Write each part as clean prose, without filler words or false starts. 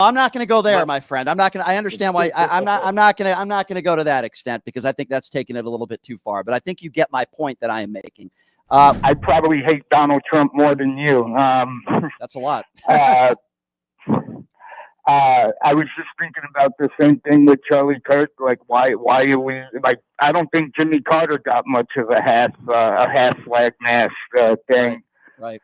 I'm not going to go there, my friend. I'm not going to. I understand why. I'm not going to go to that extent because I think that's taking it a little bit too far. But I think you get my point that I am making. I probably hate Donald Trump more than you. That's a lot. I was just thinking about the same thing with Charlie Kirk. Like, why are we like? I don't think Jimmy Carter got much of a half flag mast thing. Right.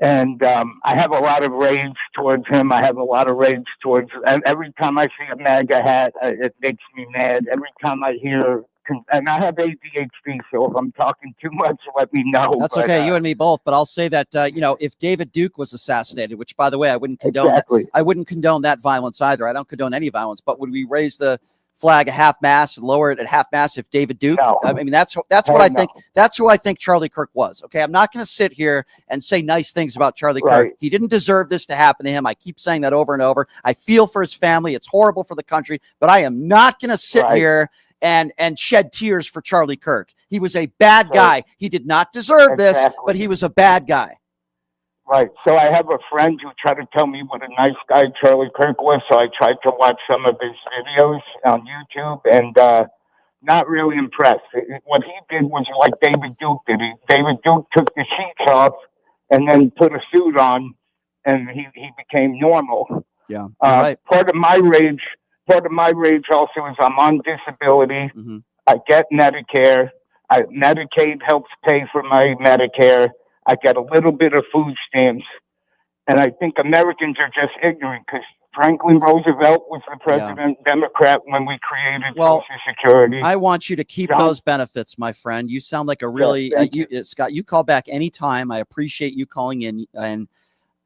And I have a lot of rage towards him. I have a lot of rage towards. And every time I see a MAGA hat, it makes me mad. Every time I hear, and I have ADHD, so if I'm talking too much, let me know. That's okay. You and me both. But I'll say that if David Duke was assassinated, which by the way I wouldn't condone. Exactly. I wouldn't condone that violence either. I don't condone any violence. But would we raise the flag at half mast and lower it at half mast if David Duke? No. I mean, that's what I think. That's who I think Charlie Kirk was. Okay, I'm not going to sit here and say nice things about Charlie Kirk. He didn't deserve this to happen to him. I keep saying that over and over. I feel for his family. It's horrible for the country, but I am not going to sit here and shed tears for Charlie Kirk. He was a bad guy. He did not deserve this, but he was a bad guy. Right. So I have a friend who tried to tell me what a nice guy Charlie Kirk was. So I tried to watch some of his videos on YouTube and not really impressed. What he did was like David Duke did. David Duke took the sheets off and then put a suit on, and he became normal. Yeah. Right. Part of my rage also is I'm on disability. Mm-hmm. I get Medicare. Medicaid helps pay for my Medicare. I get a little bit of food stamps, and I think Americans are just ignorant because Franklin Roosevelt was the president, Democrat, when we created Social Security. I want you to keep those benefits, my friend. You sound like a really Scott. You call back anytime. I appreciate you calling in, and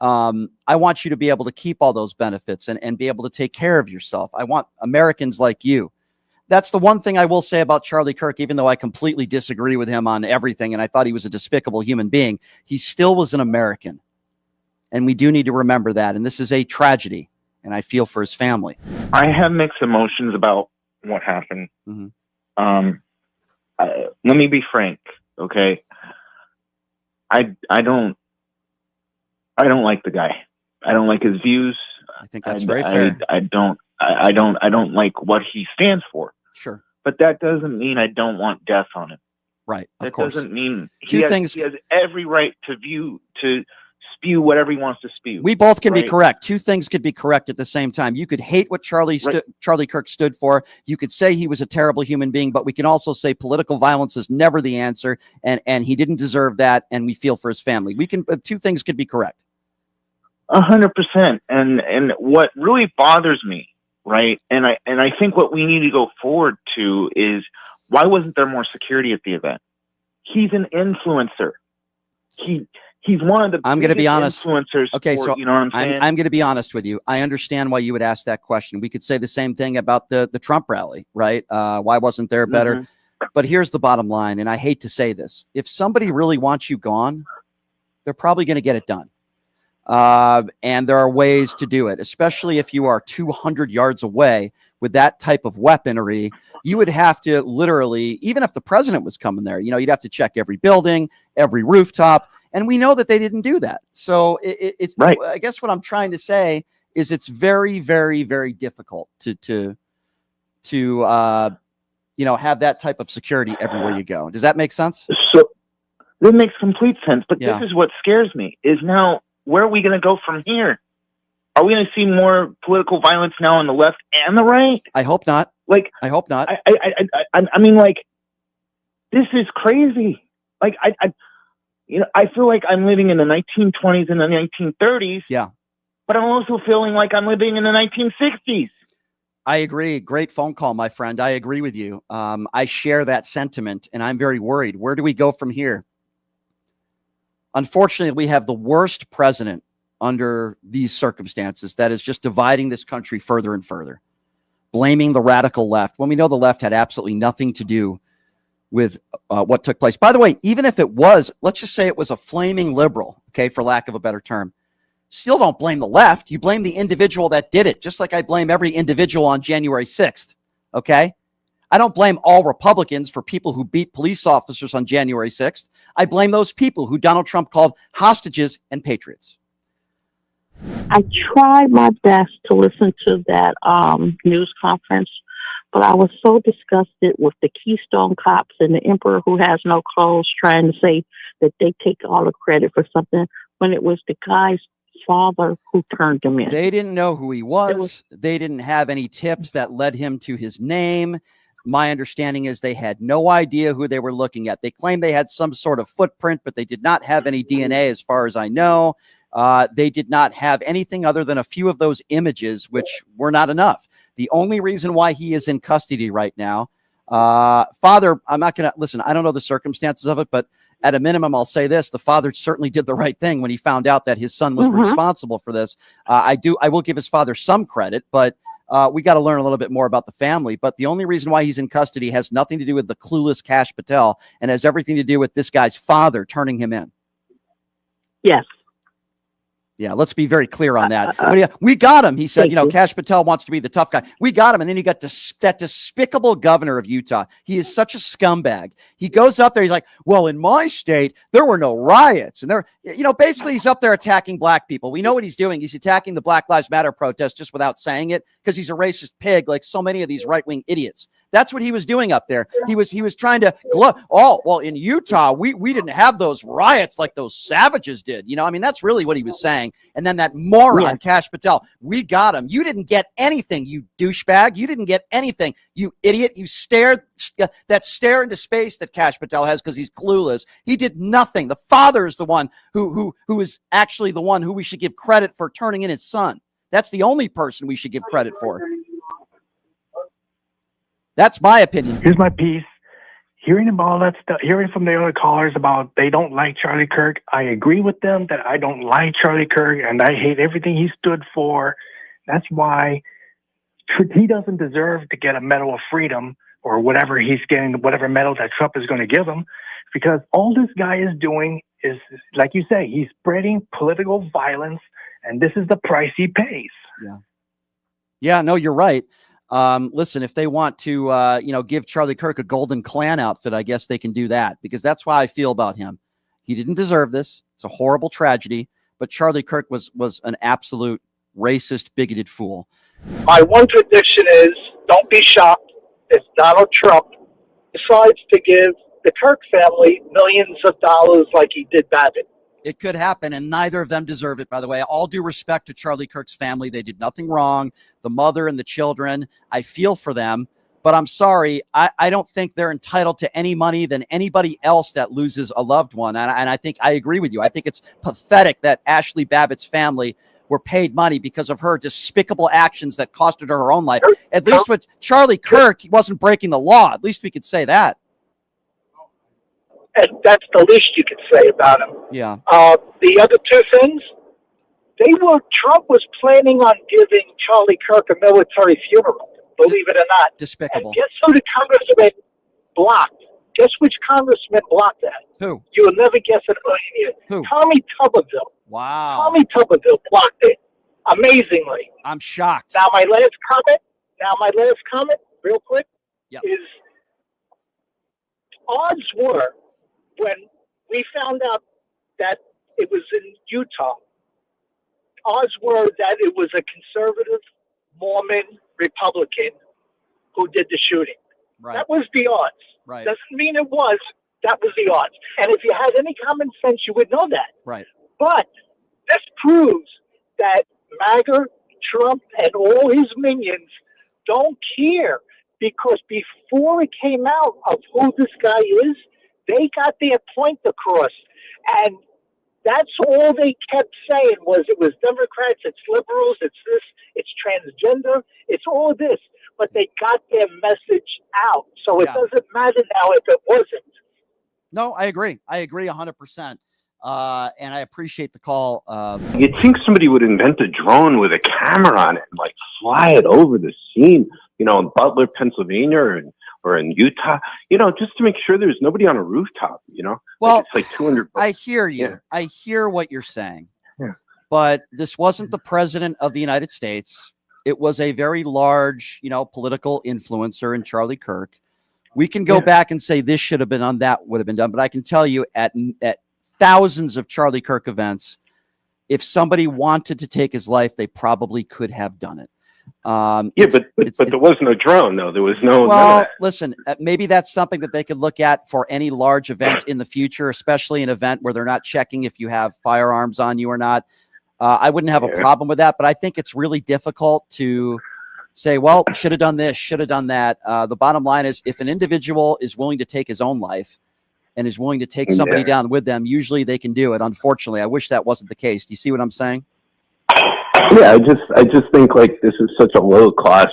I want you to be able to keep all those benefits and be able to take care of yourself. I want Americans like you. That's the one thing I will say about Charlie Kirk, even though I completely disagree with him on everything and I thought he was a despicable human being. He still was an American. And we do need to remember that. And this is a tragedy. And I feel for his family. I have mixed emotions about what happened. Mm-hmm. Let me be frank, okay? I don't like the guy. I don't like his views. I think that's very fair. I don't like what he stands for. Sure. But that doesn't mean I don't want death on him. Right. That doesn't mean he has every right to spew whatever he wants to spew. We both can be correct. Two things could be correct at the same time. You could hate what Charlie Kirk stood for. You could say he was a terrible human being, but we can also say political violence is never the answer, and he didn't deserve that, and we feel for his family. We can two things could be correct. 100%. And what really bothers me, right? And I think what we need to go forward to is, why wasn't there more security at the event? He's an influencer. He's one of the I'm going to be honest. Influencers. Okay, so you know what I'm saying? I'm going to be honest with you. I understand why you would ask that question. We could say the same thing about the Trump rally, right? Why wasn't there better? Mm-hmm. But here's the bottom line, and I hate to say this. If somebody really wants you gone, they're probably going to get it done. And there are ways to do it, especially if you are 200 yards away with that type of weaponry. You would have to literally, even if the president was coming there, you'd have to check every building, every rooftop. And we know that they didn't do that. So it's right. I guess what I'm trying to say is it's very, very, very difficult to have that type of security everywhere you go. Does that make sense? So that makes complete sense. But this is what scares me is now, where are we going to go from here? Are we going to see more political violence now on the left and the right? I hope not. I hope not. I mean, this is crazy. I feel like I'm living in the 1920s and the 1930s. Yeah. But I'm also feeling like I'm living in the 1960s. I agree. Great phone call, my friend. I agree with you. I share that sentiment, and I'm very worried. Where do we go from here? Unfortunately, we have the worst president under these circumstances that is just dividing this country further and further, blaming the radical left when we know the left had absolutely nothing to do with what took place. By the way, even if it was, let's just say it was a flaming liberal, okay, for lack of a better term, still don't blame the left. You blame the individual that did it, just like I blame every individual on January 6th, okay? I don't blame all Republicans for people who beat police officers on January 6th. I blame those people who Donald Trump called hostages and patriots. I tried my best to listen to that news conference, but I was so disgusted with the Keystone Cops and the Emperor who has no clothes trying to say that they take all the credit for something when it was the guy's father who turned him in. They didn't know who he was. They didn't have any tips that led him to his name. My understanding is they had no idea who they were looking at. They claimed they had some sort of footprint, but they did not have any DNA as far as I know. They did not have anything other than a few of those images, which were not enough. The only reason why he is in custody right now, father, I'm not going to listen. I don't know the circumstances of it, but at a minimum, I'll say this. The father certainly did the right thing when he found out that his son was responsible for this. I will give his father some credit, but we got to learn a little bit more about the family. But the only reason why he's in custody has nothing to do with the clueless Kash Patel and has everything to do with this guy's father turning him in. Yes. Yeah, let's be very clear on that. We got him. He said, Kash Patel wants to be the tough guy. We got him. And then you got that despicable governor of Utah. He is such a scumbag. He goes up there. He's like, well, in my state, there were no riots. And basically he's up there attacking black people. We know what he's doing. He's attacking the Black Lives Matter protest just without saying it because he's a racist pig like so many of these right-wing idiots. That's what he was doing up there. He was trying to in Utah, we didn't have those riots like those savages did. That's really what he was saying. And then that moron, Kash Patel, we got him. You didn't get anything, you douchebag. You didn't get anything, you idiot. You stared that stare into space that Kash Patel has because he's clueless. He did nothing. The father is the one who is actually the one who we should give credit for turning in his son. That's the only person we should give credit for. That's my opinion. Here's my piece. Hearing about all that stuff, hearing from the other callers about they don't like Charlie Kirk, I agree with them that I don't like Charlie Kirk and I hate everything he stood for. That's why he doesn't deserve to get a Medal of Freedom or whatever he's getting, whatever medal that Trump is going to give him, because all this guy is doing is, like you say, he's spreading political violence, and this is the price he pays. Yeah, no, you're right. Listen, if they want to, give Charlie Kirk a golden Klan outfit, I guess they can do that because that's why I feel about him. He didn't deserve this. It's a horrible tragedy, but Charlie Kirk was an absolute racist, bigoted fool. My one prediction is don't be shocked if Donald Trump decides to give the Kirk family millions of dollars like he did Babbitt. It could happen, and neither of them deserve it, by the way. All due respect to Charlie Kirk's family. They did nothing wrong. The mother and the children, I feel for them, but I'm sorry. I don't think they're entitled to any money than anybody else that loses a loved one. And I think I agree with you. I think it's pathetic that Ashley Babbitt's family were paid money because of her despicable actions that costed her own life. At least with Charlie Kirk, he wasn't breaking the law. At least we could say that. And that's the least you could say about him. Yeah. The other two things, Trump was planning on giving Charlie Kirk a military funeral, believe it or not. Despicable. And guess who the congressman blocked? Guess which congressman blocked that? Who? You will never guess it. Who? Tommy Tuberville. Wow. Tommy Tuberville blocked it. Amazingly. I'm shocked. Now my last comment, real quick, is odds were, when we found out that it was in Utah, odds were that it was a conservative Mormon Republican who did the shooting. Right. That was the odds. Right. Doesn't mean it was. That was the odds. And if you had any common sense, you would know that. Right. But this proves that MAGA, Trump, and all his minions don't care, because before it came out of who this guy is, they got their point across. And that's all they kept saying was it was Democrats, it's liberals, it's this, it's transgender, it's all this. But they got their message out. So it doesn't matter now if it wasn't. No, I agree. I agree 100%. And I appreciate the call. You'd think somebody would invent a drone with a camera on it and like fly it over the scene, in Butler, Pennsylvania, or in Utah, just to make sure there's nobody on a rooftop, Well, it's like 200 bucks. I hear you. Yeah. I hear what you're saying. Yeah. But this wasn't the president of the United States. It was a very large, political influencer in Charlie Kirk. We can go back and say this should have been done, that would have been done. But I can tell you at thousands of Charlie Kirk events, if somebody wanted to take his life, they probably could have done it. But there was no drone, though. There was no. Well, listen, maybe that's something that they could look at for any large event in the future, especially an event where they're not checking if you have firearms on you or not. I wouldn't have a problem with that, but I think it's really difficult to say, well, should have done this, should have done that. The bottom line is, if an individual is willing to take his own life and is willing to take somebody down with them, usually they can do it. Unfortunately, I wish that wasn't the case. Do you see what I'm saying? Yeah, I just think like this is such a low cost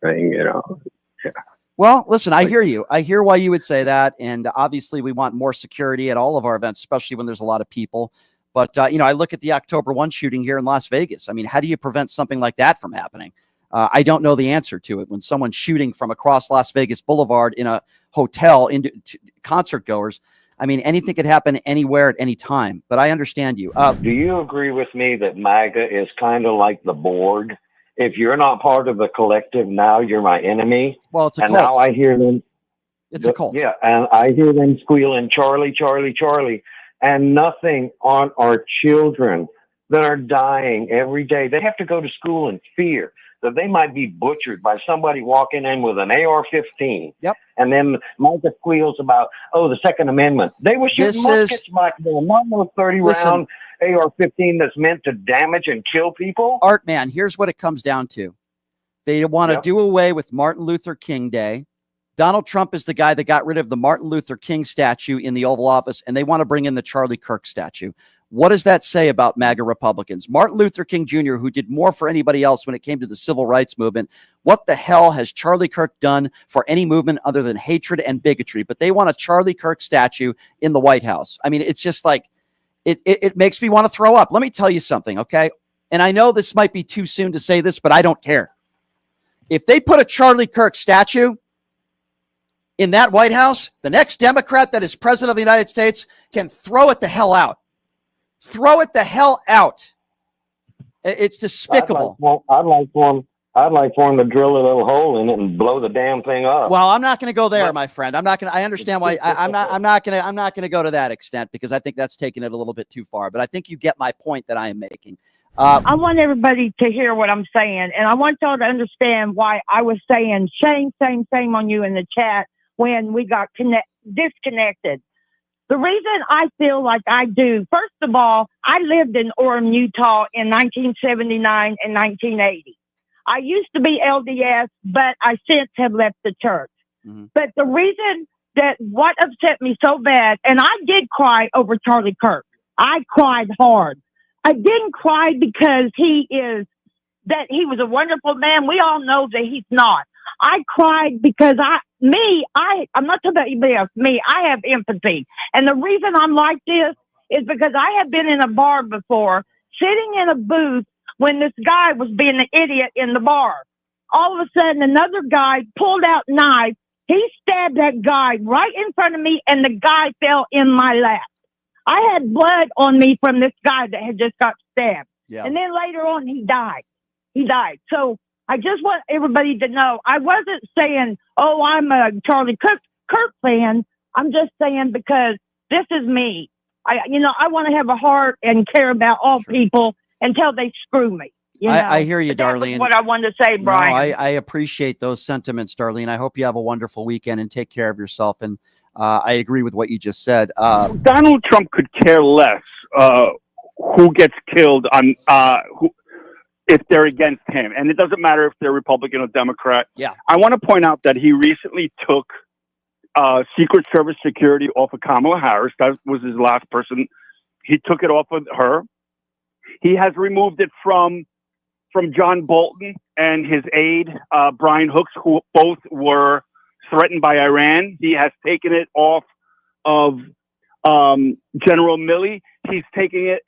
thing, you know. Yeah. Well, listen, I hear you. I hear why you would say that, and obviously we want more security at all of our events, especially when there's a lot of people. But you know, I look at the October 1 shooting here in Las Vegas. I mean, how do you prevent something like that from happening? I don't know the answer to it. When someone's shooting from across Las Vegas Boulevard in a hotel into concert goers, I mean, anything could happen anywhere at any time, but I understand you. Do you agree with me that MAGA is kind of like the Borg? If you're not part of the collective now, you're my enemy. Well, it's a cult. cult. Now I hear them. It's a cult. Yeah, and I hear them squealing, Charlie, Charlie, Charlie, and nothing on our children that are dying every day. They have to go to school in fear that they might be butchered by somebody walking in with an AR-15. Yep. And then Micah squeals about, oh, the Second Amendment. They were shooting muskets back then, not no 30-round AR-15 that's meant to damage and kill people. Art, man, here's what it comes down to. They want to do away with Martin Luther King Day. Donald Trump is the guy that got rid of the Martin Luther King statue in the Oval Office, and they want to bring in the Charlie Kirk statue. What does that say about MAGA Republicans? Martin Luther King Jr., who did more for anybody else when it came to the civil rights movement, what the hell has Charlie Kirk done for any movement other than hatred and bigotry? But they want a Charlie Kirk statue in the White House. I mean, it's just like, it makes me want to throw up. Let me tell you something, okay? And I know this might be too soon to say this, but I don't care. If they put a Charlie Kirk statue in that White House, the next Democrat that is president of the United States can throw it the hell out. Throw it the hell out. It's despicable. I'd like for him to drill a little hole in it and blow the damn thing up. Well, I'm not going to go there, my friend. I'm not going to. I understand why. I'm not going to go to that extent, because I think that's taking it a little bit too far. But I think you get my point that I am making. I want everybody to hear what I'm saying, and I want y'all to understand why I was saying shame on you in the chat when we got disconnected. The reason I feel like I do, first of all, I lived in Orem, Utah in 1979 and 1980. I used to be LDS, but I since have left the church. Mm-hmm. But the reason that what upset me so bad, and I did cry over Charlie Kirk. I cried hard. I didn't cry because he was a wonderful man. We all know that he's not. I cried because I'm not talking about anybody else. I have empathy. And the reason I'm like this is because I have been in a bar before, sitting in a booth when this guy was being an idiot in the bar. All of a sudden, another guy pulled out a knife. He stabbed that guy right in front of me, and the guy fell in my lap. I had blood on me from this guy that had just got stabbed. Yeah. And then later on, he died. So I just want everybody to know, I wasn't saying, oh, I'm a Charlie Kirk fan. I'm just saying because this is me. I want to have a heart and care about all people until they screw me. I hear you, Darlene. That's what I wanted to say, Brian. No, I appreciate those sentiments, Darlene. I hope you have a wonderful weekend and take care of yourself. And I agree with what you just said. Donald Trump could care less who gets killed on if they're against him. And it doesn't matter if they're Republican or Democrat. Yeah. I want to point out that he recently took Secret Service security off of Kamala Harris. That was his last person. He took it off of her. He has removed it from John Bolton and his aide, Brian Hooks, who both were threatened by Iran. He has taken it off of General Milley. He's taking it.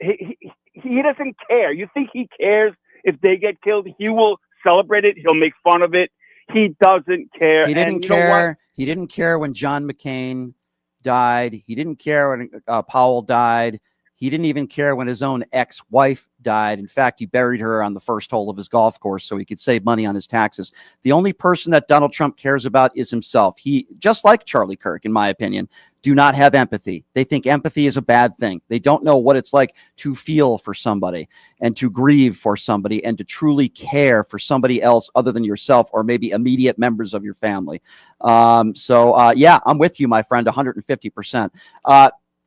He doesn't care. You think he cares if they get killed? He will celebrate it. He'll make fun of it. He doesn't care. He didn't care. He didn't care when John McCain died. He didn't care when Powell died. He didn't even care when his own ex-wife died. In fact, he buried her on the first hole of his golf course so he could save money on his taxes. The only person that Donald Trump cares about is himself. He, just like Charlie Kirk, in my opinion, do not have empathy. They think empathy is a bad thing. They don't know what it's like to feel for somebody and to grieve for somebody and to truly care for somebody else other than yourself or maybe immediate members of your family. Yeah, I'm with you, my friend, 150%.